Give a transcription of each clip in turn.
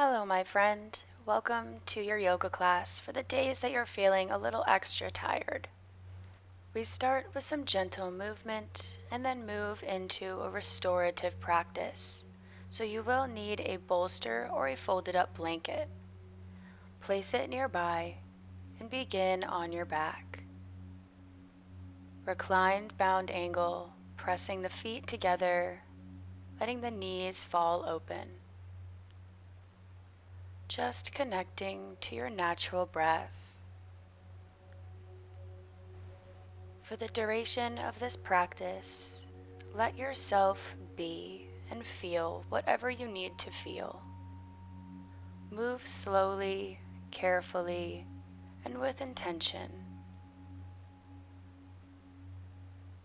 Hello, my friend. Welcome to your yoga class for the days that you're feeling a little extra tired. We start with some gentle movement and then move into a restorative practice. So you will need a bolster or a folded up blanket. Place it nearby and begin on your back. Reclined bound angle, pressing the feet together, letting the knees fall open. Just connecting to your natural breath. For the duration of this practice, let yourself be and feel whatever you need to feel. Move slowly, carefully, and with intention,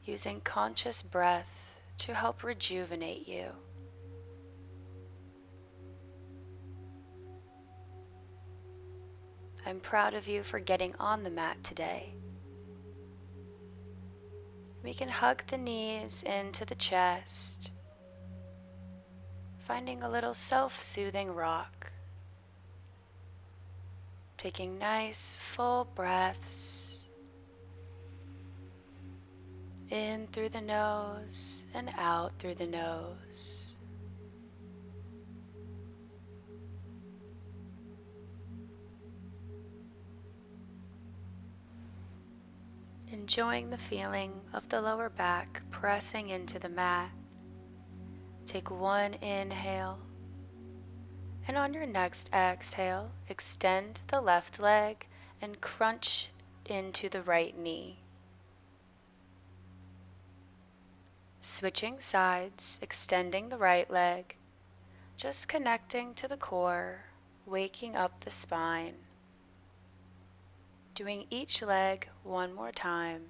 using conscious breath to help rejuvenate you. I'm proud of you for getting on the mat today. We can hug the knees into the chest, finding a little self-soothing rock. Taking nice full breaths in through the nose and out through the nose. Enjoying the feeling of the lower back pressing into the mat. Take one inhale, and on your next exhale, extend the left leg and crunch into the right knee. Switching sides, extending the right leg, just connecting to the core, waking up the spine. Doing each leg one more time.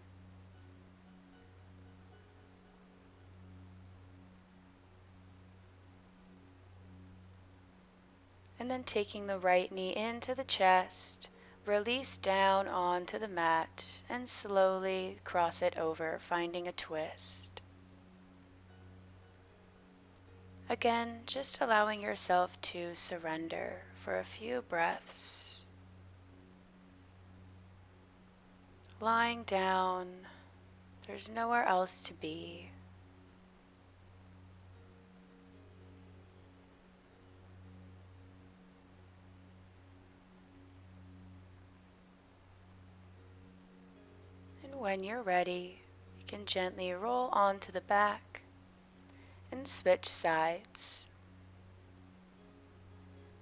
And then taking the right knee into the chest, release down onto the mat and slowly cross it over, finding a twist. Again, just allowing yourself to surrender for a few breaths. Lying down, there's nowhere else to be. And when you're ready, you can gently roll onto the back and switch sides.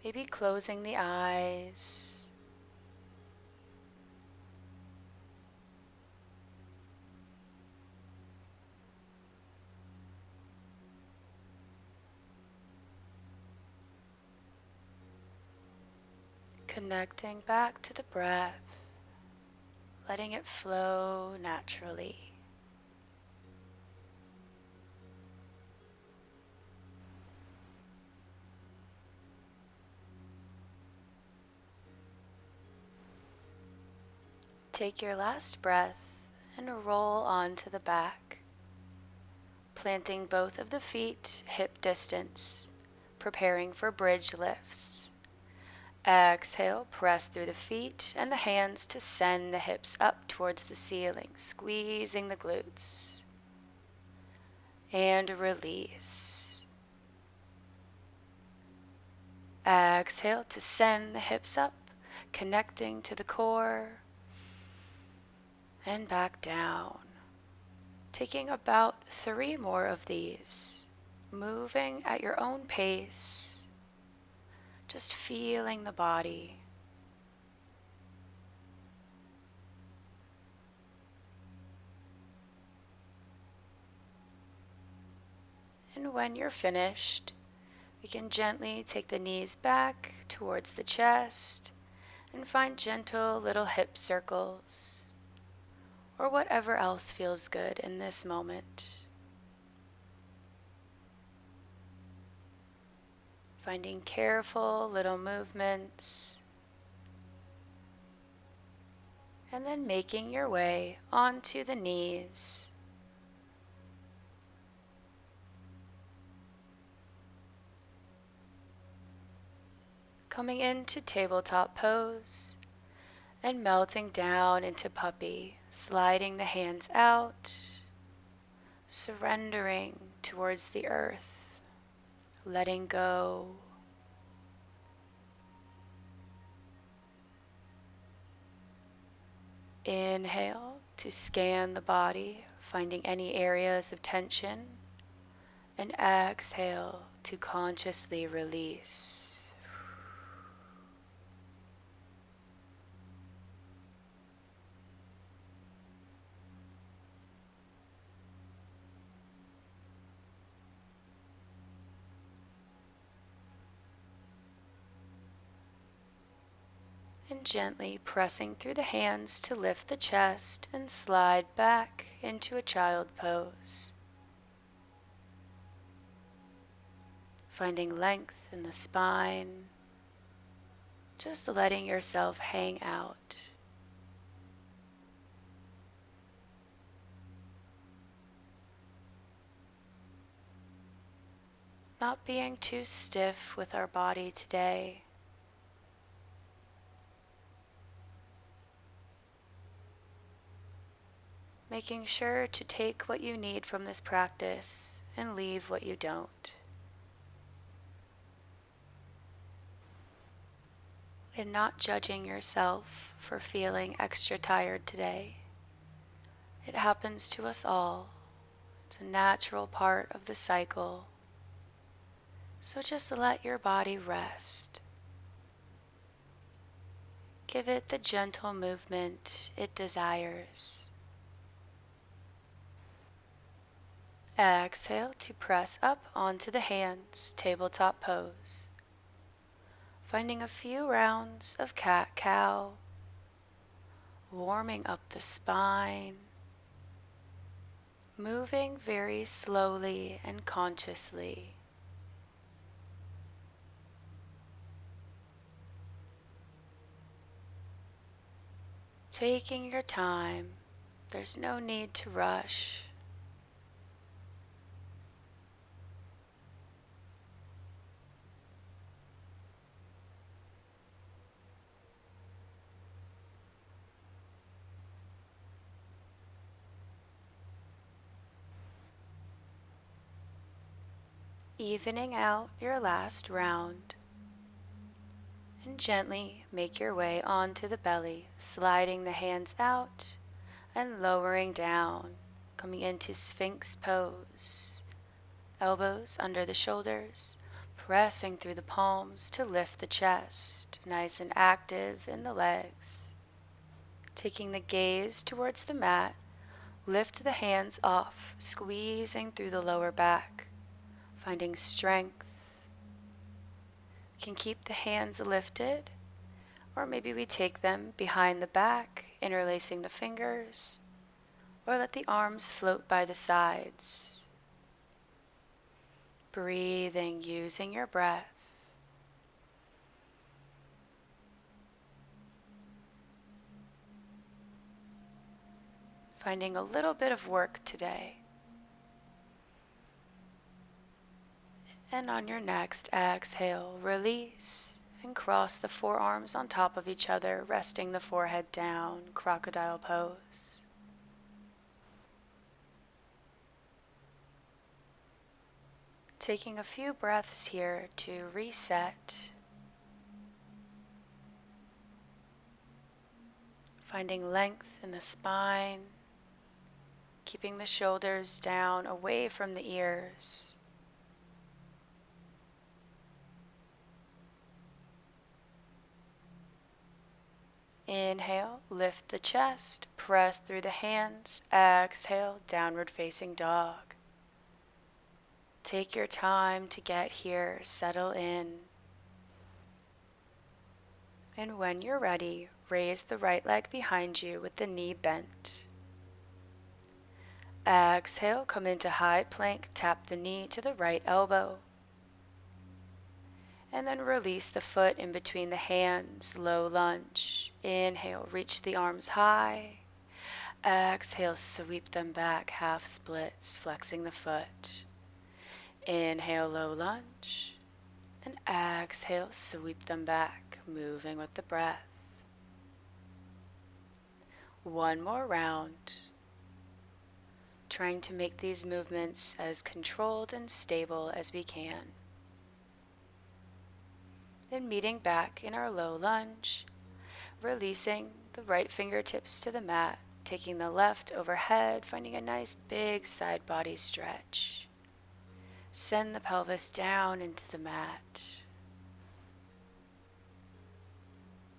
Maybe closing the eyes. Connecting back to the breath, letting it flow naturally. Take your last breath and roll onto the back, planting both of the feet hip distance, preparing for bridge lifts. Exhale, press through the feet and the hands to send the hips up towards the ceiling, squeezing the glutes. And release. Exhale to send the hips up, connecting to the core. And back down. Taking about 3 more of these, moving at your own pace, just feeling the body. And when you're finished, we can gently take the knees back towards the chest and find gentle little hip circles, or whatever else feels good in this moment. Finding careful little movements, and then making your way onto the knees. Coming into tabletop pose and melting down into puppy, sliding the hands out, surrendering towards the earth, letting go. Inhale to scan the body, finding any areas of tension, and exhale to consciously release. And gently pressing through the hands to lift the chest and slide back into a child pose. Finding length in the spine, just letting yourself hang out. Not being too stiff with our body today. Making sure to take what you need from this practice and leave what you don't. And not judging yourself for feeling extra tired today. It happens to us all. It's a natural part of the cycle. So just let your body rest. Give it the gentle movement it desires. Exhale to press up onto the hands, tabletop pose. Finding a few rounds of cat-cow, warming up the spine, moving very slowly and consciously. Taking your time, there's no need to rush. Evening out your last round, and gently make your way onto the belly, sliding the hands out and lowering down, coming into Sphinx pose. Elbows under the shoulders, pressing through the palms to lift the chest, nice and active in the legs. Taking the gaze towards the mat, lift the hands off, squeezing through the lower back, finding strength. You can keep the hands lifted, or maybe we take them behind the back, interlacing the fingers, or let the arms float by the sides. Breathing, using your breath. Finding a little bit of work today. And on your next exhale, release and cross the forearms on top of each other, resting the forehead down, crocodile pose. Taking a few breaths here to reset. Finding length in the spine, keeping the shoulders down away from the ears. Inhale, lift the chest, press through the hands. Exhale, downward facing dog. Take your time to get here, settle in. And when you're ready, raise the right leg behind you with the knee bent. Exhale, come into high plank, tap the knee to the right elbow. And then release the foot in between the hands, low lunge. Inhale, reach the arms high. Exhale, sweep them back, half splits, flexing the foot. Inhale, low lunge. And exhale, sweep them back, moving with the breath. One more round, trying to make these movements as controlled and stable as we can. Then meeting back in our low lunge, releasing the right fingertips to the mat, taking the left overhead, finding a nice big side body stretch. Send the pelvis down into the mat.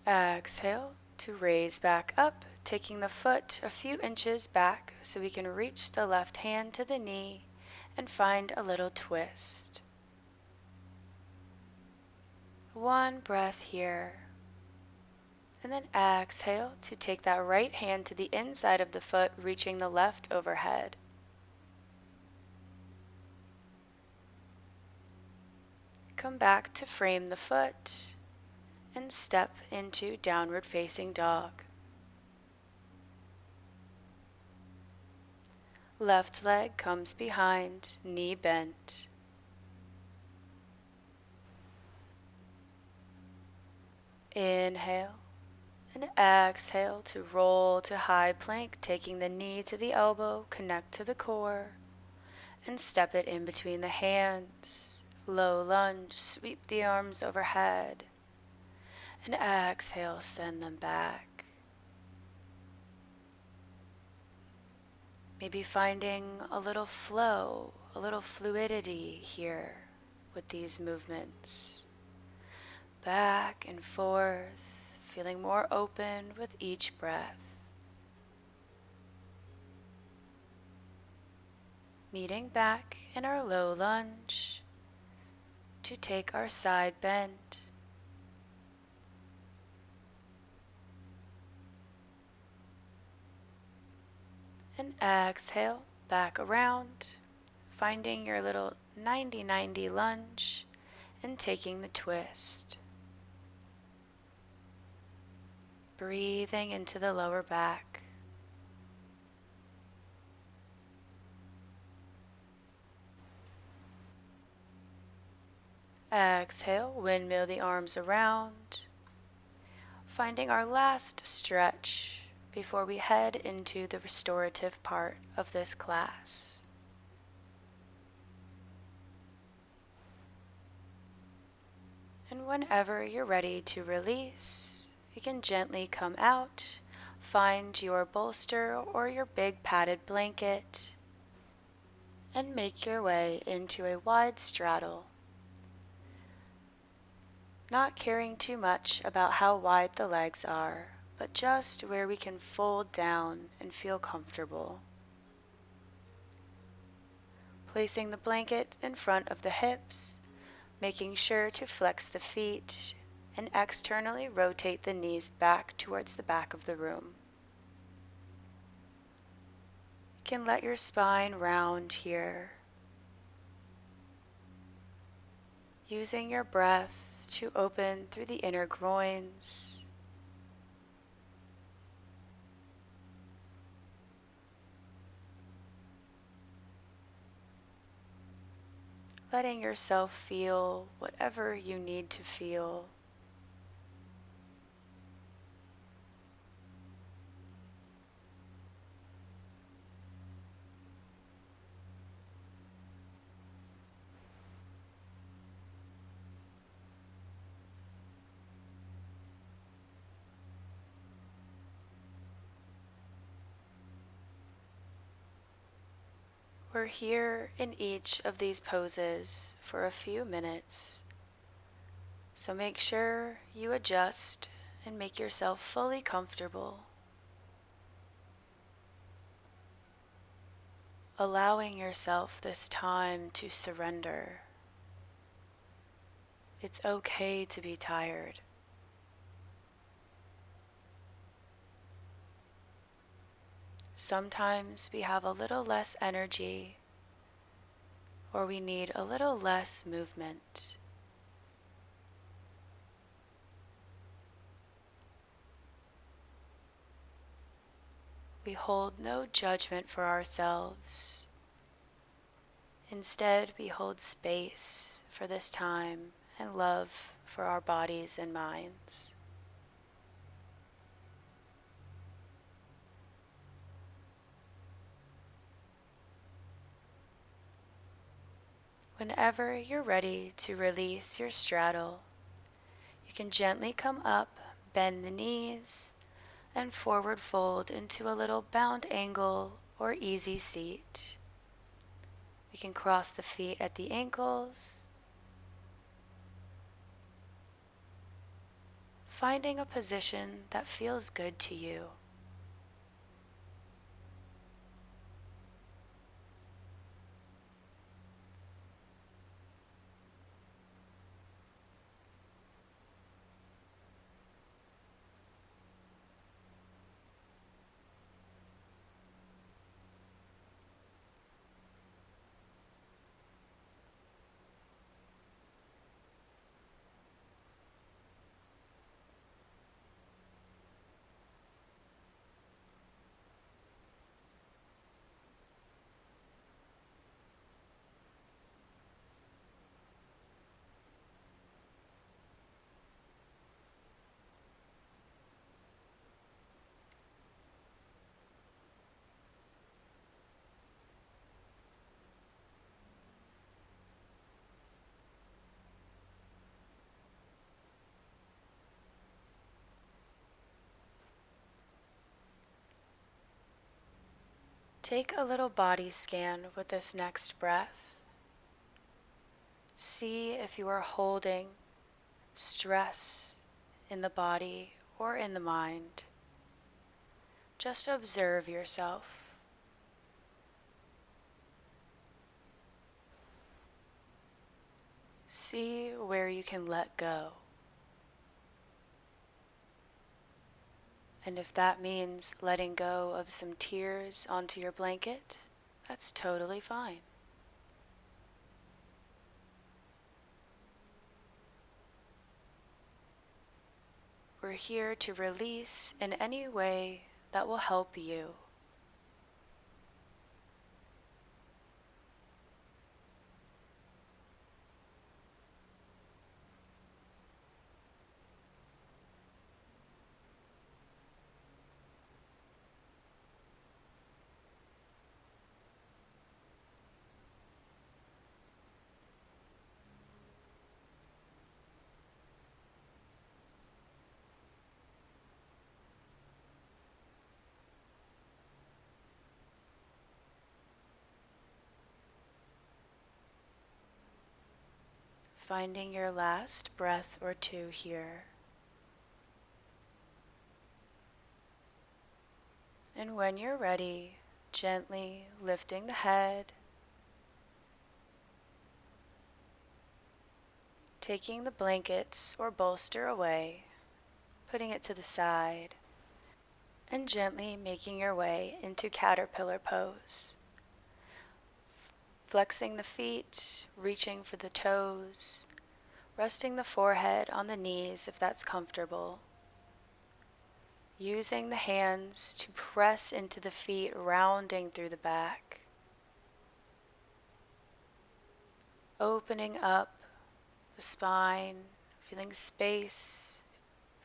Exhale to raise back up, taking the foot a few inches back so we can reach the left hand to the knee and find a little twist. One breath here. And then exhale to take that right hand to the inside of the foot, reaching the left overhead. Come back to frame the foot and step into downward facing dog. Left leg comes behind, knee bent. Inhale and exhale to roll to high plank, taking the knee to the elbow, connect to the core, and step it in between the hands. Low lunge, sweep the arms overhead. And exhale, send them back. Maybe finding a little flow, a little fluidity here with these movements. Back and forth, feeling more open with each breath. Meeting back in our low lunge to take our side bend. And exhale, back around, finding your little 90-90 lunge and taking the twist. Breathing into the lower back. Exhale, windmill the arms around, finding our last stretch before we head into the restorative part of this class. And whenever you're ready to release, you can gently come out, find your bolster or your big padded blanket, and make your way into a wide straddle. Not caring too much about how wide the legs are, but just where we can fold down and feel comfortable. Placing the blanket in front of the hips, making sure to flex the feet and externally rotate the knees back towards the back of the room. You can let your spine round here, using your breath to open through the inner groins. Letting yourself feel whatever you need to feel. We're here in each of these poses for a few minutes, so make sure you adjust and make yourself fully comfortable, allowing yourself this time to surrender. It's okay to be tired. Sometimes we have a little less energy, or we need a little less movement. We hold no judgment for ourselves. Instead, we hold space for this time and love for our bodies and minds. Whenever you're ready to release your straddle, you can gently come up, bend the knees, and forward fold into a little bound angle or easy seat. We can cross the feet at the ankles, finding a position that feels good to you. Take a little body scan with this next breath. See if you are holding stress in the body or in the mind. Just observe yourself. See where you can let go. And if that means letting go of some tears onto your blanket, that's totally fine. We're here to release in any way that will help you. Finding your last breath or two here. And when you're ready, gently lifting the head, taking the blankets or bolster away, putting it to the side, and gently making your way into caterpillar pose. Flexing the feet, reaching for the toes, resting the forehead on the knees if that's comfortable. Using the hands to press into the feet, rounding through the back. Opening up the spine, feeling space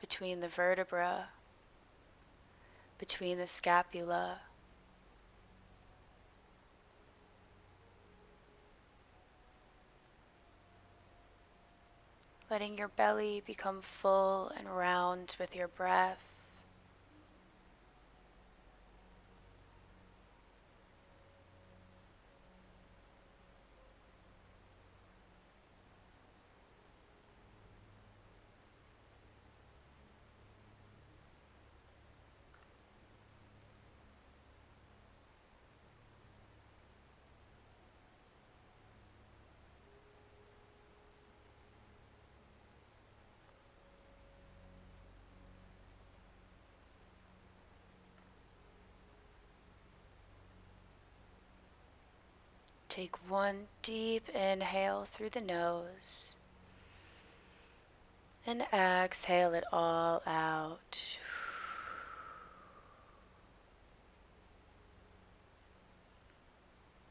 between the vertebra, between the scapula. Letting your belly become full and round with your breath. Take one deep inhale through the nose and exhale it all out.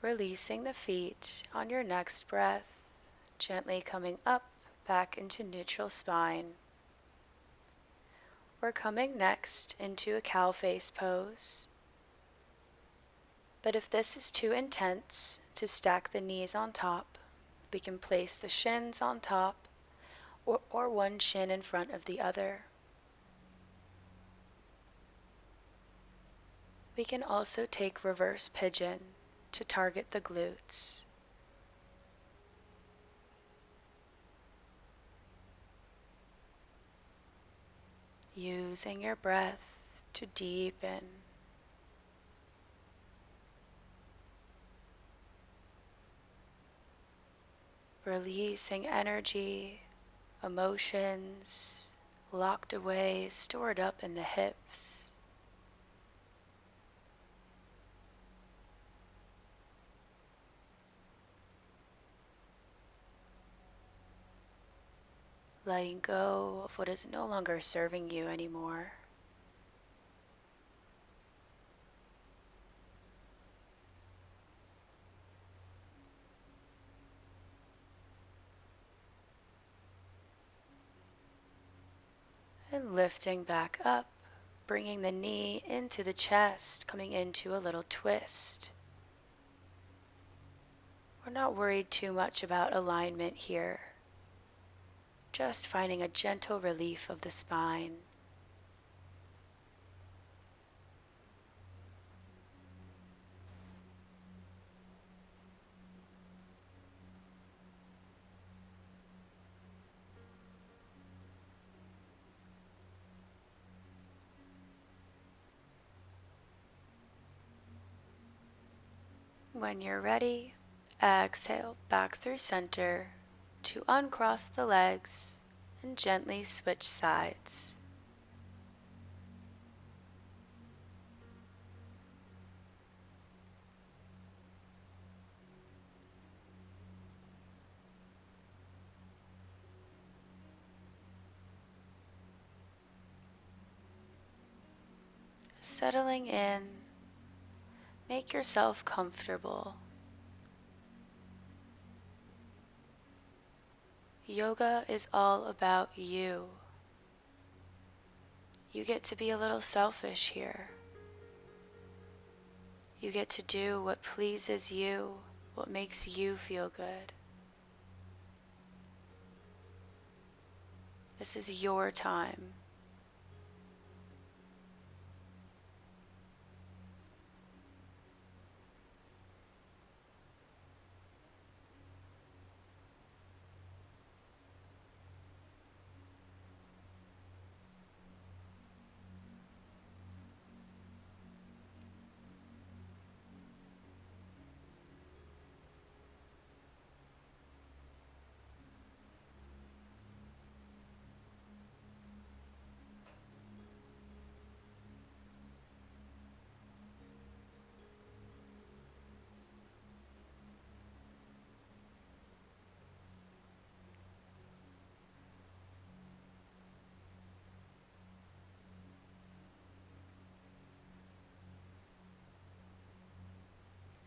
Releasing the feet on your next breath, gently coming up, back into neutral spine. We're coming next into a cow face pose. But if this is too intense to stack the knees on top, we can place the shins on top or one shin in front of the other. We can also take reverse pigeon to target the glutes. Using your breath to deepen. Releasing energy, emotions, locked away, stored up in the hips. Letting go of what is no longer serving you anymore. And lifting back up, bringing the knee into the chest, coming into a little twist. We're not worried too much about alignment here. Just finding a gentle relief of the spine. When you're ready, exhale back through center to uncross the legs and gently switch sides. Settling in, make yourself comfortable. Yoga is all about you. You get to be a little selfish here. You get to do what pleases you, what makes you feel good. This is your time.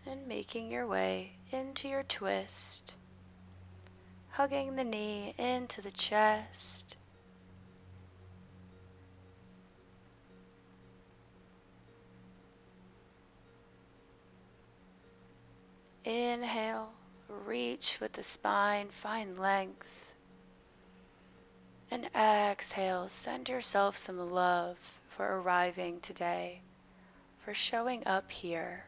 And making your way into your twist, hugging the knee into the chest. Inhale, reach with the spine, find length. And exhale, send yourself some love for arriving today, for showing up here.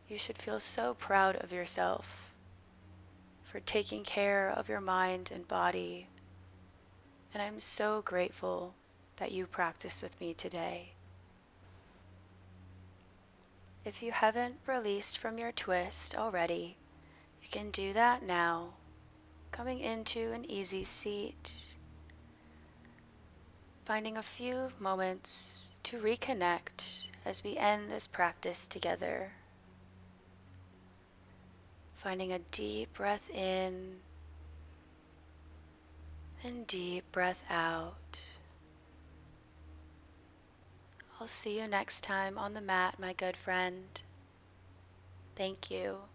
You should feel so proud of yourself for taking care of your mind and body. And I'm so grateful that you practiced with me today. If you haven't released from your twist already, you can do that now, coming into an easy seat, finding a few moments to reconnect as we end this practice together. Finding a deep breath in and deep breath out. I'll see you next time on the mat, my good friend. Thank you.